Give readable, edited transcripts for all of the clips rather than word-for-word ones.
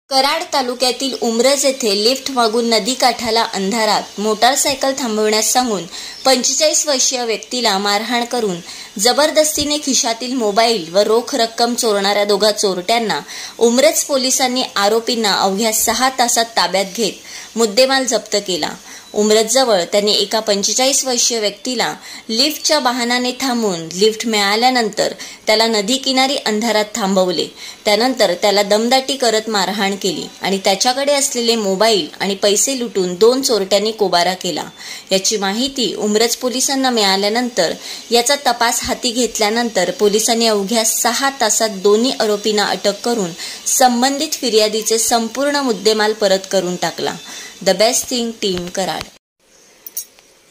कराड तालुक्यातील उमरज येथे लिफ्ट मागून नदीकाठाला अंधारात मोटारसायकल थांबवण्यास सांगून 45 वर्षीय व्यक्तीला मारहाण करून जबरदस्तीने खिशातील मोबाईल व रोख रक्कम चोरणाऱ्या दोघा चोरट्यांना उमरज पोलिसांनी आरोपींना अवघ्या 6 तासात ताब्यात घेत मुद्देमाल जप्त केला। उमरजजवळ त्यांनी एका 45 वर्षीय व्यक्तीला लिफ्टच्या बहाण्याने थांबवून लिफ्ट मिळाल्यानंतर त्याला नदीकिनारी अंधारात थांबवले। त्यानंतर त्याला दमदाटी करत मारहाण केली आणि त्याच्याकडे असलेले मोबाईल आणि पैसे लुटून 2 चोरट्यांनी कोबारा केला। याची माहिती उमरज पोलिसांना मिळाल्यानंतर याचा तपास हाती घेतल्यानंतर पोलिसांनी अवघ्या 6 तासात दोन्ही आरोपींना अटक करून संबंधित फिर्यादीचे संपूर्ण मुद्देमाल परत करून टाकला। The best thing team Karad.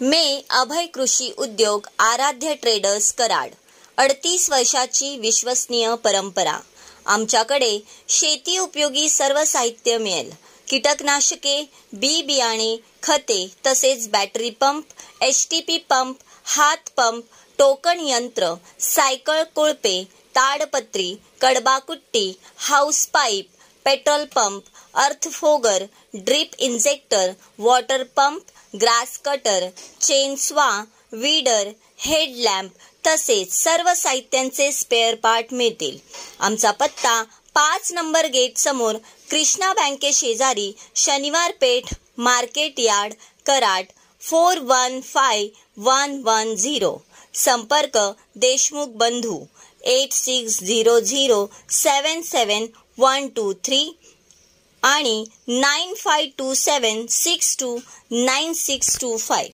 मे अभय कृषी उद्योग आराध्य ट्रेडर्स कराड। 38 वर्षाची विश्वसनीय परंपरा। आमच्याकडे शेती उपयोगी सर्व साहित्य मिळेल। कीटकनाशके, बी बियाणे, खते तसेच बॅटरी पंप, एचटीपी पंप, हात पंप, टोकन यंत्र, सायकल कोळपे, ताडपत्री, कडबाकुट्टी, हाऊस पाईप, पेट्रोल पंप, अर्थ fogger, drip injector, water pump, grass cutter, चेनस्वा, weeder, headlamp तसेच सर्व साहित्यांचे स्पेअर पार्ट मिळतील। आमचा पत्ता 5 नंबर गेट समोर कृष्णा बँके शेजारी शनिवार पेठ मार्केट यार्ड कराड 415110। संपर्क देशमुख बंधू 8600771123 आणि 9527629625।